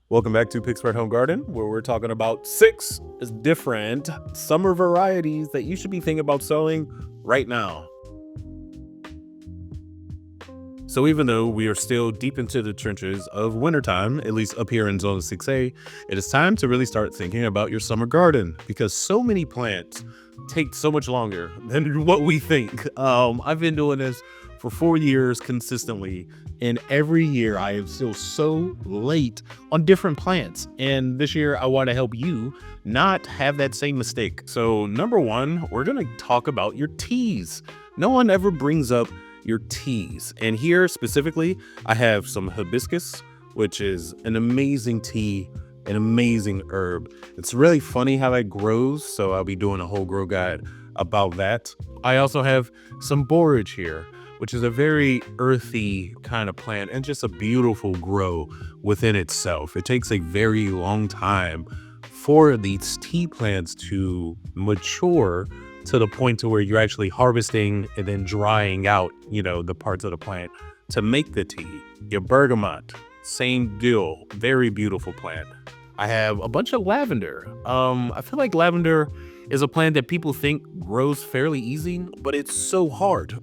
Welcome back to Pittsburgh Home Garden, where we're talking about 6 different summer varieties that you should be thinking about sowing right now. So even though we are still deep into the trenches of wintertime, at least up here in Zone 6A, it is time to really start thinking about your summer garden because so many plants take so much longer than what we think. I've been doing this for 4 years consistently, and every year I am still so late on different plants. And this year I want to help you not have that same mistake. So number one, we're going to talk about your teas. No one ever brings up your teas. And here specifically, I have some hibiscus, which is an amazing tea, an amazing herb. It's really funny how that grows, so I'll be doing a whole grow guide about that. I also have some borage here, which is a very earthy kind of plant and just a beautiful grow within itself. It takes a very long time for these tea plants to mature to the point to where you're actually harvesting and then drying out, the parts of the plant to make the tea. Your bergamot, same deal, very beautiful plant. I have a bunch of lavender. I feel like lavender is a plant that people think grows fairly easy, but it's so hard.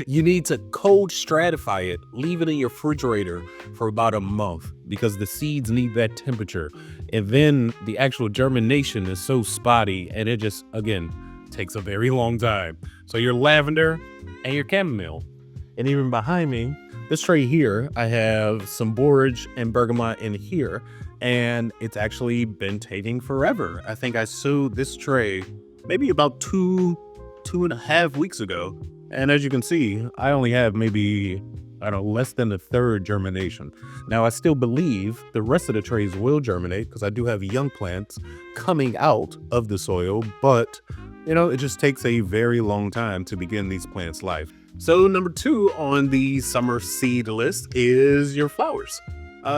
You need to cold stratify it, leave it in your refrigerator for about a month because the seeds need that temperature. And then the actual germination is so spotty and it just, again, takes a very long time. So your lavender and your chamomile. And even behind me, this tray here, I have some borage and bergamot in here, and it's actually been taking forever. I think I sowed this tray maybe about two and a half weeks ago. And as you can see, I only have maybe, less than a third germination. Now, I still believe the rest of the trays will germinate because I do have young plants coming out of the soil, but it just takes a very long time to begin these plants' life. So number 2 on the summer seed list is your flowers.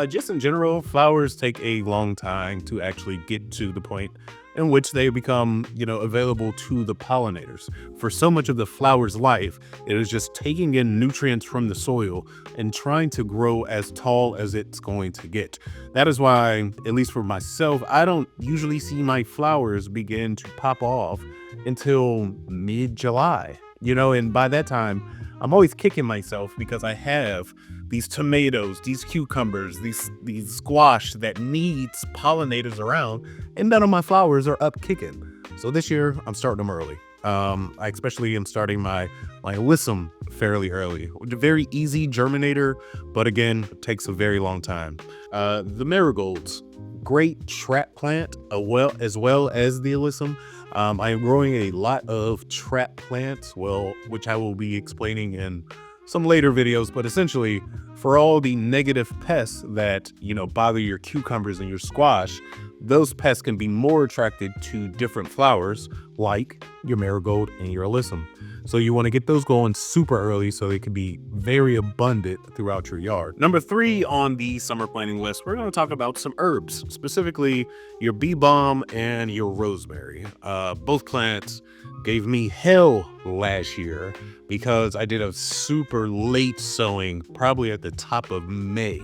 Just in general, flowers take a long time to actually get to the point in which they become, available to the pollinators. For so much of the flower's life, it is just taking in nutrients from the soil and trying to grow as tall as it's going to get. That is why, at least for myself, I don't usually see my flowers begin to pop off until mid-July, and by that time, I'm always kicking myself because I have these tomatoes, these cucumbers, these squash that needs pollinators around, and none of my flowers are up kicking. So this year, I'm starting them early. I especially am starting my alyssum fairly early. A very easy germinator, but again, it takes a very long time. The marigolds, great trap plant, as well as the alyssum. I am growing a lot of trap plants, which I will be explaining in some later videos, but essentially for all the negative pests that, bother your cucumbers and your squash, those pests can be more attracted to different flowers like your marigold and your alyssum. So you want to get those going super early so they can be very abundant throughout your yard. Number 3 on the summer planting list, we're going to talk about some herbs, specifically your bee balm and your rosemary. Both plants gave me hell last year because I did a super late sowing, probably at the top of May,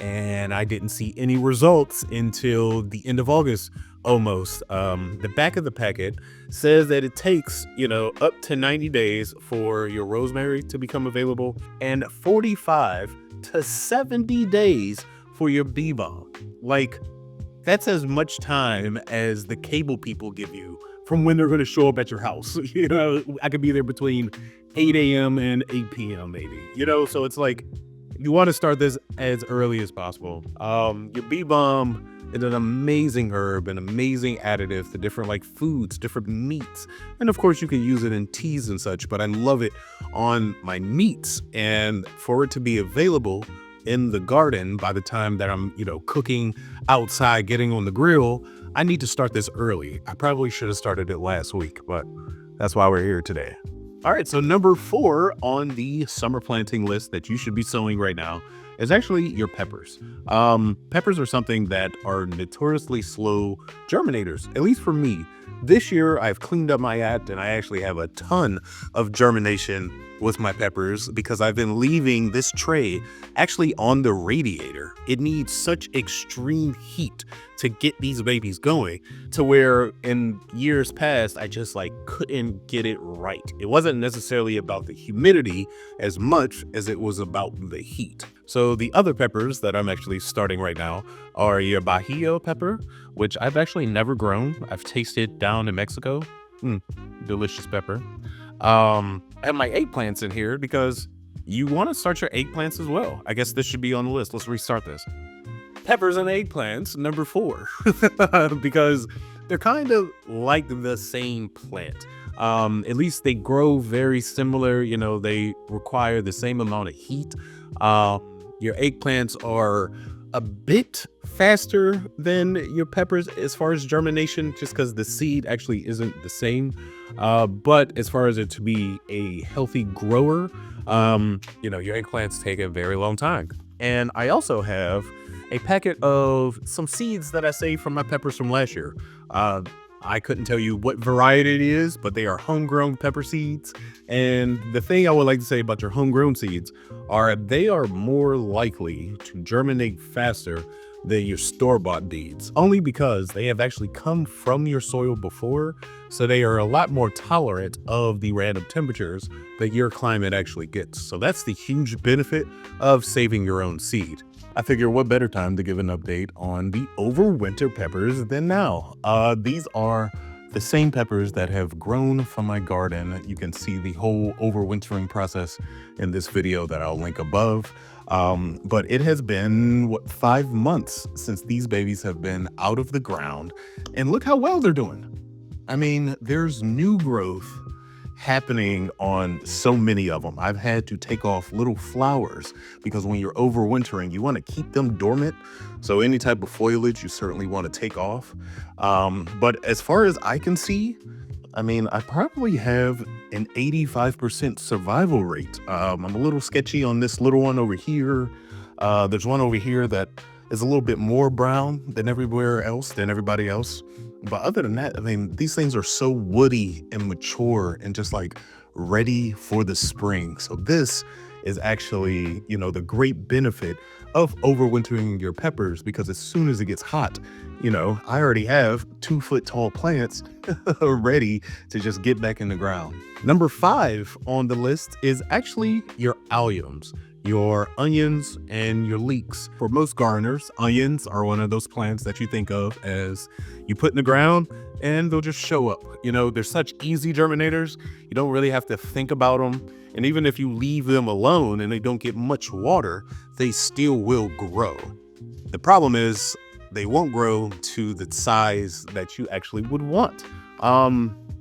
and I didn't see any results until the end of August almost. The back of the packet says that it takes, up to 90 days for your rosemary to become available and 45 to 70 days for your bee balm. Like, that's as much time as the cable people give you from when they're going to show up at your house. I could be there between 8 a.m. and 8 p.m. maybe, so it's like, you want to start this as early as possible. Your bee balm is an amazing herb, an amazing additive to different foods, different meats. And of course you can use it in teas and such, but I love it on my meats. And for it to be available in the garden by the time that I'm, cooking outside, getting on the grill, I need to start this early. I probably should have started it last week, but that's why we're here today. All right, so number 4 on the summer planting list that you should be sowing right now is actually your peppers. Peppers are something that are notoriously slow germinators, at least for me. This year, I've cleaned up my act and I actually have a ton of germination with my peppers because I've been leaving this tray actually on the radiator. It needs such extreme heat to get these babies going to where in years past, I just like couldn't get it right. It wasn't necessarily about the humidity as much as it was about the heat. So the other peppers that I'm actually starting right now are your Bajío pepper, which I've actually never grown. I've tasted down in Mexico. Delicious pepper. I have my eggplants in here because you want to start your eggplants as well. I guess this should be on the list. Let's restart this. Peppers and eggplants, number 4, because they're kind of like the same plant. At least they grow very similar. You know, they require the same amount of heat. Your eggplants are a bit faster than your peppers as far as germination, just because the seed actually isn't the same. But as far as it to be a healthy grower, you know, your eggplants take a very long time. And I also have a packet of some seeds that I saved from my peppers from last year. I couldn't tell you what variety it is, but they are homegrown pepper seeds. And the thing I would like to say about your homegrown seeds are they are more likely to germinate faster than your store-bought seeds, only because they have actually come from your soil before, so they are a lot more tolerant of the random temperatures that your climate actually gets. So that's the huge benefit of saving your own seed. I figure what better time to give an update on the overwinter peppers than now. These are the same peppers that have grown from my garden. You can see the whole overwintering process in this video that I'll link above. But it has been, 5 months since these babies have been out of the ground. And look how well they're doing. I mean, there's new growth happening on so many of them. I've had to take off little flowers because when you're overwintering, you want to keep them dormant. So any type of foliage you certainly want to take off. But as far as I can see, I mean, I probably have an 85% survival rate. I'm a little sketchy on this little one over here. There's one over here that is a little bit more brown than everybody else. But other than that, I mean, these things are so woody and mature and just like ready for the spring. So this is actually, you know, the great benefit of overwintering your peppers, because as soon as it gets hot, you know, I already have 2-foot tall plants ready to just get back in the ground. Number 5 on the list is actually your alliums, your onions and your leeks. For most gardeners, onions are one of those plants that you think of as you put in the ground and they'll just show up. You know, they're such easy germinators. You don't really have to think about them. And even if you leave them alone and they don't get much water, they still will grow. The problem is they won't grow to the size that you actually would want.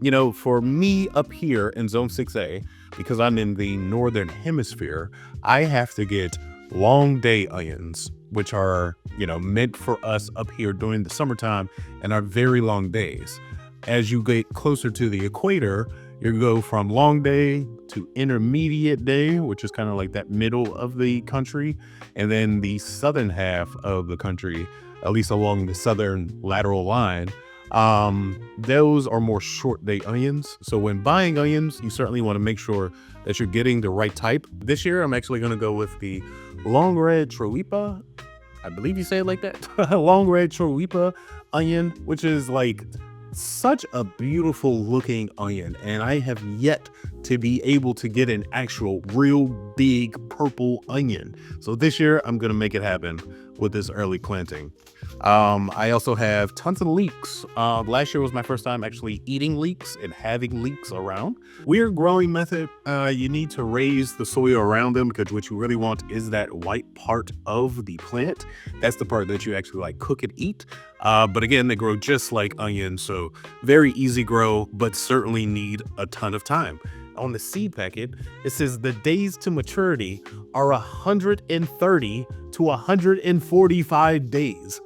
You know, for me up here in Zone 6A, because I'm in the Northern Hemisphere, I have to get long day onions, which are, you know, meant for us up here during the summertime and are very long days. As you get closer to the equator, you go from long day to intermediate day, which is kind of like that middle of the country. And then the southern half of the country, at least along the southern lateral line, those are more short day onions. So when buying onions, you certainly want to make sure that you're getting the right type. This year, I'm actually going to go with the long red Troipa. I believe you say it like that. Long red Troipa onion, which is like such a beautiful looking onion. And I have yet to be able to get an actual real big purple onion. So this year, I'm going to make it happen with this early planting. I also have tons of leeks. Last year was my first time actually eating leeks and having leeks around. Weird growing method. You need to raise the soil around them because what you really want is that white part of the plant. That's the part that you actually like cook and eat. But again, they grow just like onions, so very easy grow, but certainly need a ton of time. On the seed packet, it says the days to maturity are 130 to 145 days.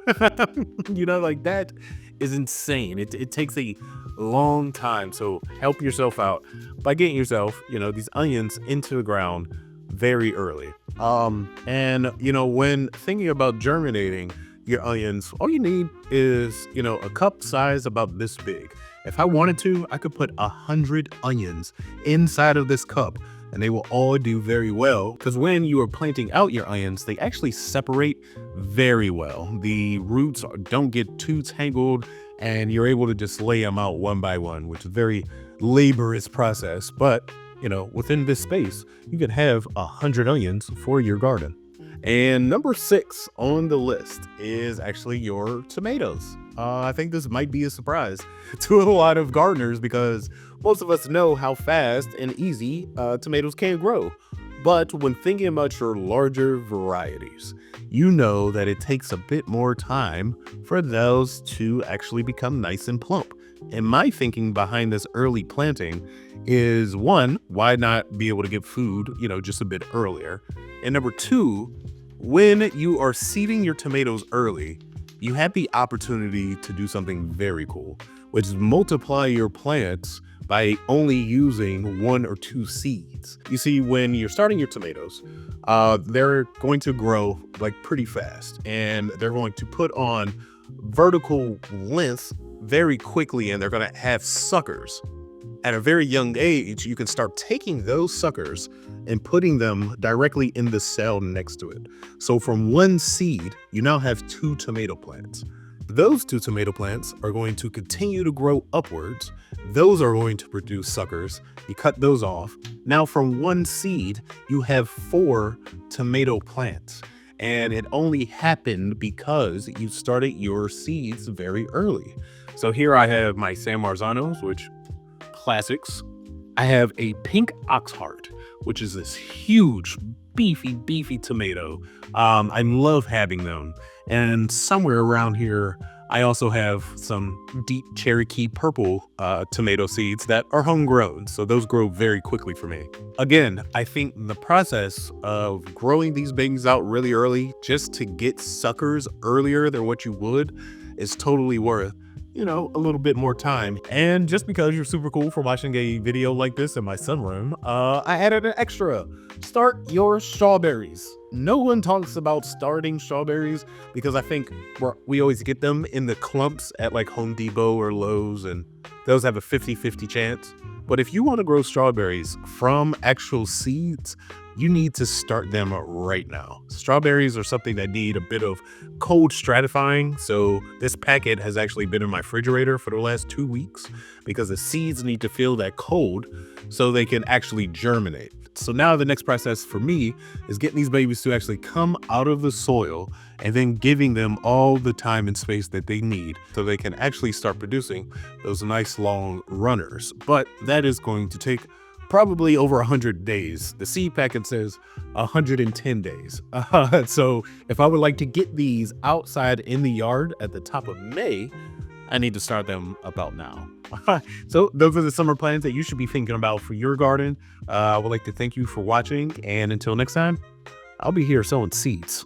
You know, like that is insane. It takes a long time. So help yourself out by getting yourself, you know, these onions into the ground very early. And, you know, when thinking about germinating your onions, all you need is, you know, a cup size about this big. If I wanted to, I could put 100 onions inside of this cup and they will all do very well because when you are planting out your onions, they actually separate very well. The roots don't get too tangled, and you're able to just lay them out one by one, which is a very laborious process. But, within this space, you could have 100 onions for your garden. And number 6 on the list is actually your tomatoes. I think this might be a surprise to a lot of gardeners because most of us know how fast and easy tomatoes can grow. But when thinking about your larger varieties, you know that it takes a bit more time for those to actually become nice and plump. And my thinking behind this early planting is, one, why not be able to get food, just a bit earlier? And number 2, when you are seeding your tomatoes early, you have the opportunity to do something very cool, which is multiply your plants by only using 1 or 2 seeds. You see, when you're starting your tomatoes, they're going to grow pretty fast, and they're going to put on vertical lengths very quickly, and they're going to have suckers. At a very young age, you can start taking those suckers and putting them directly in the cell next to it. So from 1 seed, you now have 2 tomato plants. Those 2 tomato plants are going to continue to grow upwards. Those are going to produce suckers. You cut those off. Now from 1 seed, you have 4 tomato plants. And it only happened because you started your seeds very early. So here I have my San Marzanos, which classics. I have a pink oxheart, which is this huge, beefy tomato. I love having them. And somewhere around here, I also have some deep Cherokee purple tomato seeds that are homegrown. So those grow very quickly for me. Again, I think the process of growing these babies out really early just to get suckers earlier than what you would is totally worth a little bit more time. And just because you're super cool for watching a video like this in my sunroom, I added an extra. Start your strawberries. No one talks about starting strawberries because I think we always get them in the clumps at Home Depot or Lowe's, and those have a 50-50 chance. But if you want to grow strawberries from actual seeds, you need to start them right now. Strawberries are something that need a bit of cold stratifying. So this packet has actually been in my refrigerator for the last 2 weeks because the seeds need to feel that cold so they can actually germinate. So now the next process for me is getting these babies to actually come out of the soil and then giving them all the time and space that they need so they can actually start producing those nice long runners. But that is going to take probably over 100 days. The seed packet says 110 days. So if I would like to get these outside in the yard at the top of May, I need to start them about now. So those are the summer plans that you should be thinking about for your garden. I would like to thank you for watching, and until next time, I'll be here sowing seeds.